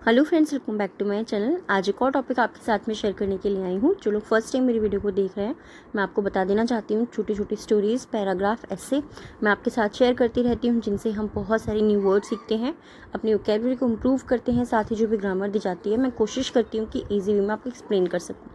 Hello friends, welcome back to my channel. आज एक और टॉपिक आपके साथ में शेयर करने के लिए आई हूँ। जो लोग फर्स्ट टाइम मेरी वीडियो को देख रहे हैं, मैं आपको बता देना चाहती हूँ, छोटी छोटी स्टोरीज़, पैराग्राफ, ऐसे मैं आपके साथ शेयर करती रहती हूँ, जिनसे हम बहुत सारी न्यू वर्ड सीखते हैं, अपनी वोकैबुलरी को इम्प्रूव करते हैं। साथ ही जो भी ग्रामर दी जाती है, मैं कोशिश करती हूँ कि ईजी वे में आपको एक्सप्लेन कर सकूँ।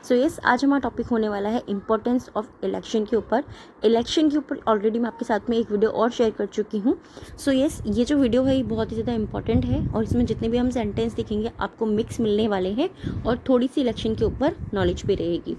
सो यस, आज हमारा टॉपिक होने वाला है इंपॉर्टेंस ऑफ इलेक्शन के ऊपर। इलेक्शन के ऊपर ऑलरेडी मैं आपके साथ में एक वीडियो और शेयर कर चुकी हूँ। सो यस, ये जो वीडियो है ये बहुत ही ज़्यादा इंपॉर्टेंट है और इसमें जितने भी हम सेंटेंस देखेंगे आपको मिक्स मिलने वाले हैं और थोड़ी सी इलेक्शन के ऊपर नॉलेज भी रहेगी।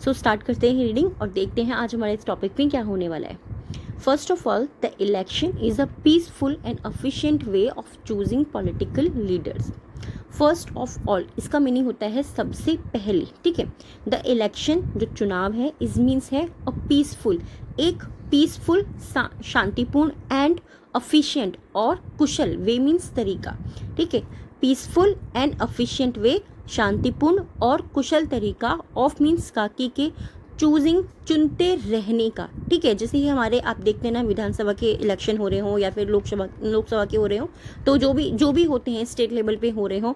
सो स्टार्ट करते हैं रीडिंग और देखते हैं आज हमारे इस टॉपिक में क्या होने वाला है। First of all, the election is a peaceful and efficient way of choosing political leaders. First of all इसका मीनिंग होता है सबसे पहले, ठीक है। द इलेक्शन जो चुनाव है इज मीन्स है अ पीसफुल, एक पीसफुल शांतिपूर्ण एंड एफिशिएंट और कुशल वे मीन्स तरीका, ठीक है। पीसफुल एंड एफिशिएंट वे, शांतिपूर्ण और कुशल तरीका ऑफ मीन्स का के चूजिंग चुनते रहने का, ठीक है। जैसे ही हमारे आप देखते हैं ना, विधानसभा के इलेक्शन हो रहे हों या फिर लोकसभा के हो रहे हों, तो जो भी होते हैं स्टेट लेवल पे हो रहे हों,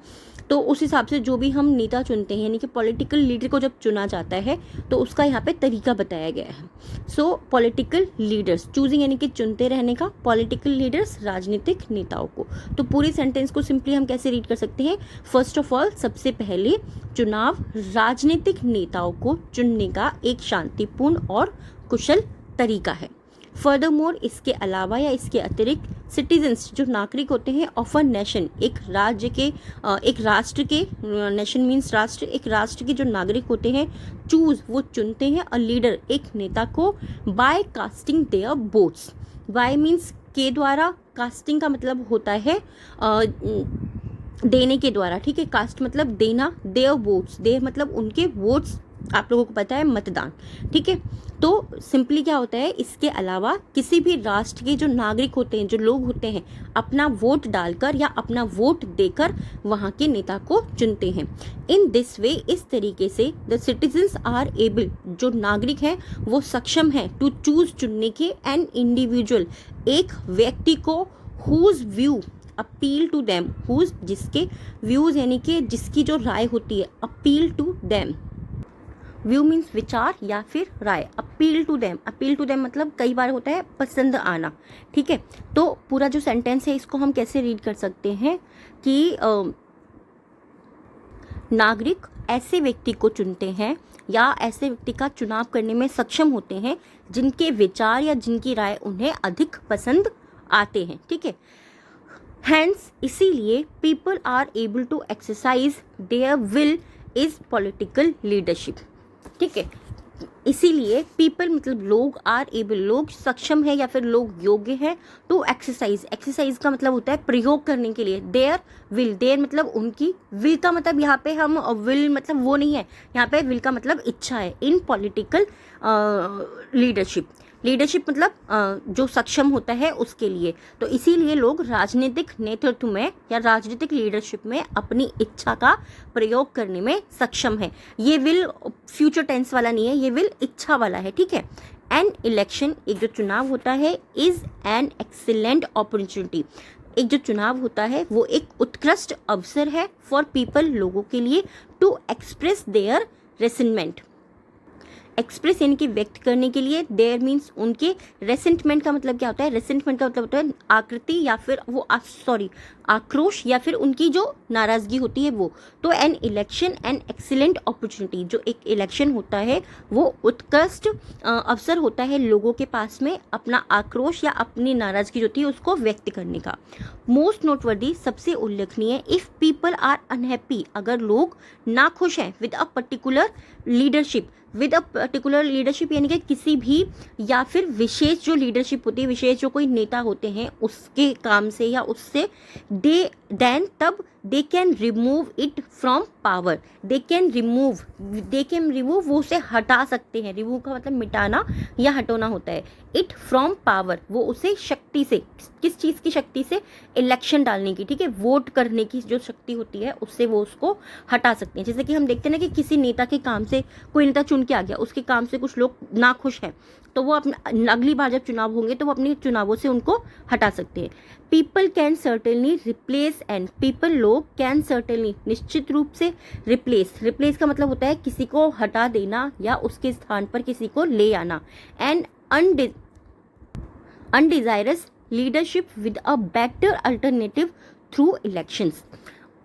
तो उस हिसाब से जो भी हम नेता चुनते हैं, यानी कि पॉलिटिकल लीडर को जब चुना जाता है तो उसका यहाँ पे तरीका बताया गया है। सो पॉलिटिकल लीडर्स, चूजिंग यानी कि चुनते रहने का, पॉलिटिकल लीडर्स राजनीतिक नेताओं को। तो पूरी सेंटेंस को सिंपली हम कैसे रीड कर सकते हैं? फर्स्ट ऑफ ऑल, सबसे पहले चुनाव राजनीतिक नेताओं को चुनने का एक शांतिपूर्ण और कुशल तरीका है। फर्दरमोर, इसके अलावा या इसके अतिरिक्त, सिटीजन्स जो नागरिक होते हैं ऑफ अ नेशन, एक राष्ट्र के, नेशन मीन्स राष्ट्र, एक राष्ट्र के जो नागरिक होते हैं, चूज वो चुनते हैं अ लीडर एक नेता को, by casting their votes. By means के द्वारा, कास्टिंग का मतलब होता है देने के द्वारा, ठीक है। कास्ट मतलब देना, देयर वोट्स, देयर मतलब उनके वोट्स, आप लोगों को पता है मतदान, ठीक है। तो सिंपली क्या होता है, इसके अलावा किसी भी राष्ट्र के जो नागरिक होते हैं, जो लोग होते हैं, अपना वोट डालकर या अपना वोट देकर वहाँ के नेता को चुनते हैं। इन दिस वे, इस तरीके से, द सिटीजन्स आर एबल, जो नागरिक हैं वो सक्षम है, टू चूज चुनने के, एन इंडिविजुअल, एक व्यक्ति को, whose view appeal to them, whose जिसके व्यूज यानी कि जिसकी जो राय होती है, appeal to them, view means विचार या फिर राय, अपील टू देम मतलब कई बार होता है पसंद आना, ठीक है। तो पूरा जो सेंटेंस है इसको हम कैसे रीड कर सकते हैं कि नागरिक ऐसे व्यक्ति को चुनते हैं या ऐसे व्यक्ति का चुनाव करने में सक्षम होते हैं जिनके विचार या जिनकी राय उन्हें अधिक पसंद आते हैं, ठीक है। हैंस, इसीलिए people are able to exercise their will is political leadership, ठीक है। इसीलिए पीपल मतलब लोग, आर एबल लोग सक्षम है या फिर लोग योग्य है, टू एक्सरसाइज का मतलब होता है प्रयोग करने के लिए, देयर विल, देयर मतलब उनकी, विल का मतलब यहाँ पे हम विल मतलब वो नहीं है, यहाँ पे विल का मतलब इच्छा है, इन पॉलिटिकल लीडरशिप मतलब जो सक्षम होता है उसके लिए। तो इसीलिए लोग राजनीतिक नेतृत्व में या राजनीतिक लीडरशिप में अपनी इच्छा का प्रयोग करने में सक्षम है। ये विल फ्यूचर टेंस वाला नहीं है, ये विल इच्छा वाला है, ठीक है। एन इलेक्शन, एक जो चुनाव होता है, इज एन एक्सीलेंट अपॉर्चुनिटी, एक जो चुनाव होता है वो एक उत्कृष्ट अवसर है, फॉर पीपल लोगों के लिए, टू एक्सप्रेस देयर रेसेंटमेंट, एक्सप्रेस यानी कि व्यक्त करने के लिए, देयर मीन्स उनके, रेसेंटमेंट का मतलब क्या होता है, रेसेंटमेंट का मतलब होता है आकृति या फिर वो आक्रोश या फिर उनकी जो नाराजगी होती है वो। तो an election an excellent opportunity, जो एक इलेक्शन होता है वो उत्कृष्ट अवसर होता है लोगों के पास में अपना आक्रोश या अपनी नाराजगी जो होती है उसको व्यक्त करने का। मोस्ट नोटवर्दी, सबसे उल्लेखनीय, इफ पीपल आर अनहैप्पी, अगर लोग नाखुश हैं, विद अ पर्टिकुलर लीडरशिप, यानी कि किसी भी या फिर विशेष जो लीडरशिप होती है, विशेष जो कोई नेता होते हैं उसके काम से या उससे, तब they can remove it from power, they can remove वो उसे हटा सकते हैं, रिमूव का मतलब मिटाना या हटाना होता है, इट फ्रॉम पावर, वो उसे शक्ति से, किस चीज़ की शक्ति से, इलेक्शन डालने की, ठीक है, वोट करने की जो शक्ति होती है उससे वो उसको हटा सकते हैं। जैसे कि हम देखते हैं ना कि किसी नेता के काम से कोई नेता चुन सुन के आ गया, उसके काम से कुछ लोग नाखुश हैं, तो वो अपना अगली बार जब चुनाव होंगे तो वो अपने चुनावों से उनको हटा सकते हैं। People can certainly replace and, people लोग कैन सर्टेनली निश्चित रूप से रिप्लेस, रिप्लेस का मतलब होता है किसी को हटा देना या उसके स्थान पर किसी को ले आना। And undesirous leadership with a better alternative through elections.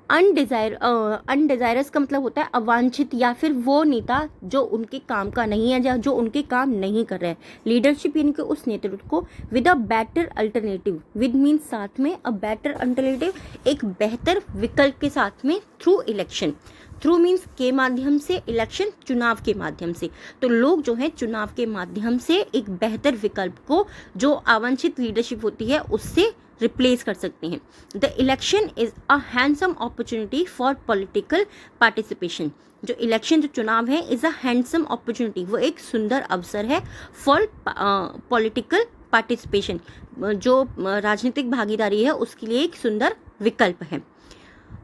Undesirous का मतलब होता है अवांछित या फिर वो नेता जो उनके काम का नहीं है या जो उनके काम नहीं कर रहे हैं। लीडरशिप यानी कि उस नेतृत्व को with a better alternative, with mean साथ में, अ बेटर अल्टरनेटिव एक बेहतर विकल्प के साथ में, थ्रू इलेक्शन, थ्रू मीन्स के माध्यम से, इलेक्शन चुनाव के माध्यम से। तो लोग जो है चुनाव के माध्यम से एक बेहतर विकल्प को जो अवांछित लीडरशिप होती है उससे रिप्लेस कर सकते हैं। The election is a handsome opportunity for political participation. जो इलेक्शन, जो चुनाव है, इज अ हैंडसम अपॉर्चुनिटी, वो एक सुंदर अवसर है फॉर पॉलिटिकल पार्टिसिपेशन, जो राजनीतिक भागीदारी है उसके लिए एक सुंदर विकल्प है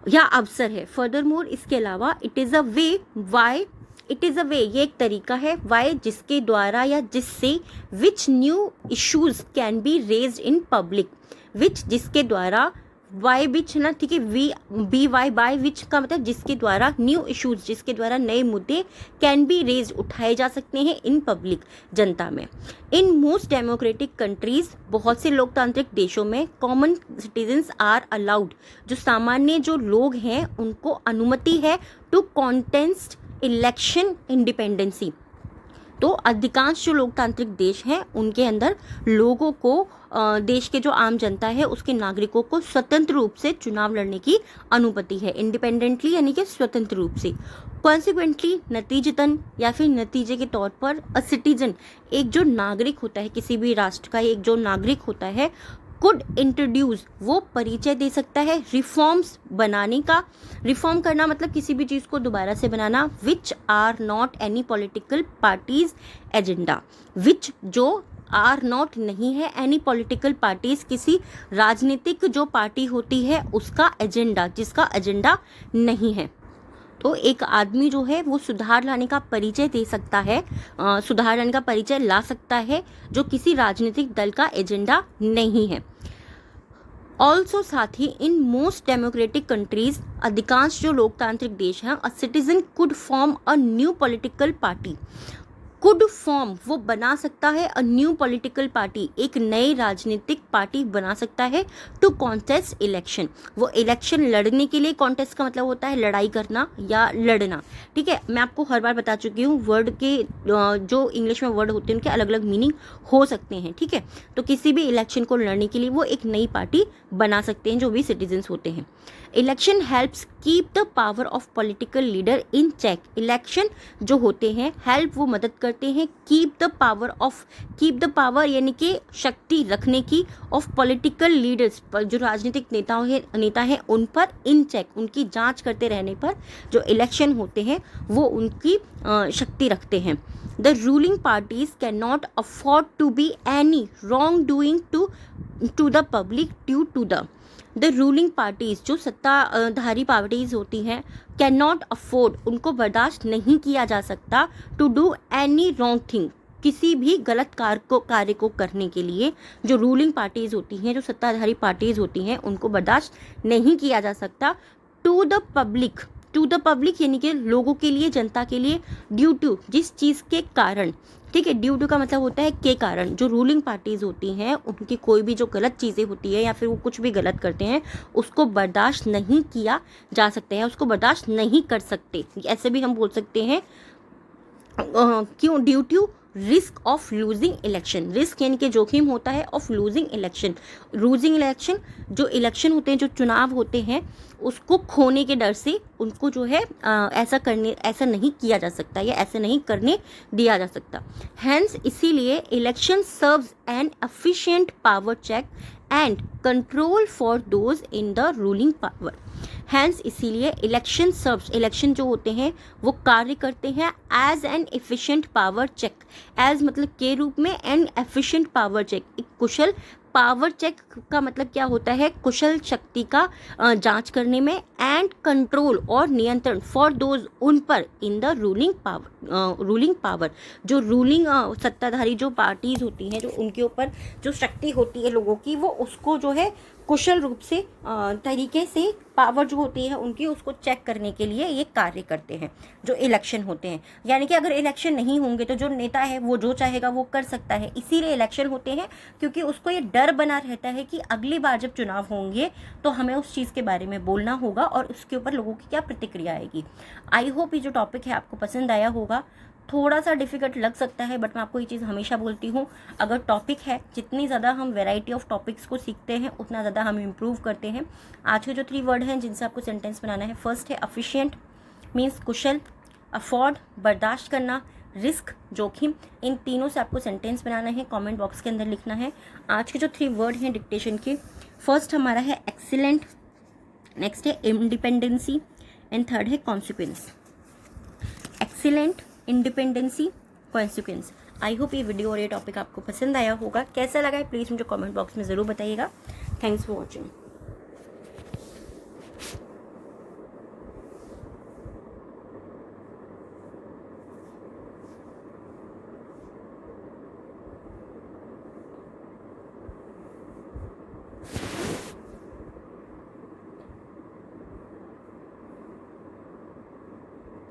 या अवसर है। फर्दर मोर, इसके अलावा it is a way, why it is a way, ये एक तरीका है, वाई जिसके द्वारा या जिससे, which new issues can be raised in public, which जिसके द्वारा, वाई विच ना, ठीक है, बी वाई बाय विच का मतलब जिसके द्वारा, न्यू इश्यूज जिसके द्वारा नए मुद्दे, कैन बी रेज उठाए जा सकते हैं इन पब्लिक जनता में। इन मोस्ट डेमोक्रेटिक कंट्रीज, बहुत से लोकतांत्रिक देशों में, कॉमन सिटीजन्स आर अलाउड, जो सामान्य जो लोग हैं उनको अनुमति है टू कॉन्टेस्ट इलेक्शन इंडिपेंडेंसी। तो अधिकांश जो लोकतांत्रिक देश हैं उनके अंदर लोगों को, देश के जो आम जनता है उसके नागरिकों को स्वतंत्र रूप से चुनाव लड़ने की अनुमति है, इंडिपेंडेंटली यानी कि स्वतंत्र रूप से। कॉन्सिक्वेंटली, नतीजतन या फिर नतीजे के तौर पर, अ सिटीजन एक जो नागरिक होता है किसी भी राष्ट्र का, एक जो नागरिक होता है, कुड इंट्रोड्यूस, वो परिचय दे सकता है, रिफॉर्म्स बनाने का, रिफॉर्म करना मतलब किसी भी चीज़ को दोबारा से बनाना, which are not any political parties agenda, which जो आर नॉट नहीं है एनी पॉलिटिकल पार्टीज, किसी राजनीतिक जो पार्टी होती है उसका एजेंडा, जिसका एजेंडा नहीं है। तो एक आदमी जो है वो सुधार लाने का परिचय दे सकता है, सुधार लाने का परिचय ला सकता है जो किसी राजनीतिक दल का एजेंडा नहीं है। ऑल्सो साथ ही, इन मोस्ट डेमोक्रेटिक कंट्रीज, अधिकांश जो लोकतांत्रिक देश हैं, a citizen could form a new political party, could form वो बना सकता है, अ न्यू पॉलिटिकल पार्टी एक नई राजनीतिक पार्टी बना सकता है, टू कॉन्टेस्ट इलेक्शन, वो इलेक्शन लड़ने के लिए, कॉन्टेस्ट का मतलब होता है लड़ाई करना या लड़ना, ठीक है। मैं आपको हर बार बता चुकी हूँ वर्ड के जो इंग्लिश में वर्ड होते हैं उनके अलग अलग मीनिंग हो सकते हैं, ठीक है। तो किसी भी इलेक्शन को लड़ने के लिए वो एक नई पार्टी बना सकते हैं जो भी सिटीजन्स होते हैं। Election helps keep the power of political leader in check, election जो होते हैं हेल्प वो मदद करते हैं, keep the power of, keep the power यानी कि शक्ति रखने की, ऑफ पॉलिटिकल लीडर्स पर, जो राजनीतिक नेता हैं उन पर, इन चेक उनकी जांच करते रहने पर जो इलेक्शन होते हैं वो उनकी शक्ति रखते हैं। The ruling parties can not afford to be any wrong doing to the public due to the ruling parties, जो सत्ताधारी पार्टीज होती हैं, कैन नॉट अफोर्ड उनको बर्दाश्त नहीं किया जा सकता, to do any wrong thing किसी भी गलत कार्य को करने के लिए, जो रूलिंग पार्टीज होती हैं, जो सत्ताधारी पार्टीज होती हैं उनको बर्दाश्त नहीं किया जा सकता, टू द पब्लिक यानी कि लोगों के लिए, जनता के लिए, ड्यू टू जिस चीज़ के कारण, ठीक है, ड्यू टू का मतलब होता है के कारण, जो रूलिंग पार्टीज होती हैं उनकी कोई भी जो गलत चीज़ें होती है या फिर वो कुछ भी गलत करते हैं उसको बर्दाश्त नहीं किया जा सकता है, उसको बर्दाश्त नहीं कर सकते, ऐसे भी हम बोल सकते हैं। क्यों? Due to risk of losing election, risk यानी कि जोखिम होता है of losing election, losing election, जो इलेक्शन होते हैं, जो चुनाव होते हैं उसको खोने के डर से उनको जो है ऐसा नहीं किया जा सकता या ऐसे नहीं करने दिया जा सकता। हैंस इसीलिए election serves an efficient power check and control for those in the ruling power. Hence इसीलिए इलेक्शन सर्व्स, इलेक्शन जो होते हैं वो कार्य करते हैं as an efficient power check, as मतलब के रूप में, एन एफिशिएंट पावर चेक एक कुशल पावर चेक का मतलब क्या होता है, कुशल शक्ति का जांच करने में, एंड कंट्रोल और नियंत्रण फॉर दोज उन पर इन द रूलिंग पावर, जो रूलिंग सत्ताधारी जो पार्टीज होती हैं, जो उनके ऊपर जो शक्ति होती है लोगों की, वो उसको जो है कुशल रूप से तरीके से पावर जो होती है उनकी, उसको चेक करने के लिए ये कार्य करते हैं जो इलेक्शन होते हैं। यानी कि अगर इलेक्शन नहीं होंगे तो जो नेता है वो जो चाहेगा वो कर सकता है। इसीलिए इलेक्शन होते हैं, क्योंकि उसको ये डर बना रहता है कि अगली बार जब चुनाव होंगे तो हमें उस चीज़ के बारे में बोलना होगा और उसके ऊपर लोगों की क्या प्रतिक्रिया आएगी। आई होप ये जो टॉपिक है आपको पसंद आया होगा। थोड़ा सा डिफिकल्ट लग सकता है, बट मैं आपको ये चीज़ हमेशा बोलती हूँ, अगर टॉपिक है, जितनी ज़्यादा हम वैरायटी ऑफ टॉपिक्स को सीखते हैं उतना ज़्यादा हम इम्प्रूव करते हैं। आज के जो 3 वर्ड हैं जिनसे आपको सेंटेंस बनाना है, फर्स्ट है अफिशिएंट, मीन्स कुशल, अफोर्ड बर्दाश्त करना, रिस्क जोखिम। इन तीनों से आपको सेंटेंस बनाना है, कमेंट बॉक्स के अंदर लिखना है। आज के जो 3 वर्ड हैं डिक्टेशन के, फर्स्ट हमारा है एक्सीलेंट, नेक्स्ट है इंडिपेंडेंसी, एंड थर्ड है consequence. Excellent, independency, consequence. I hope ये वीडियो और ये टॉपिक आपको पसंद आया होगा। कैसा लगा है प्लीज़ मुझे कमेंट बॉक्स में ज़रूर बताइएगा। Thanks for watching.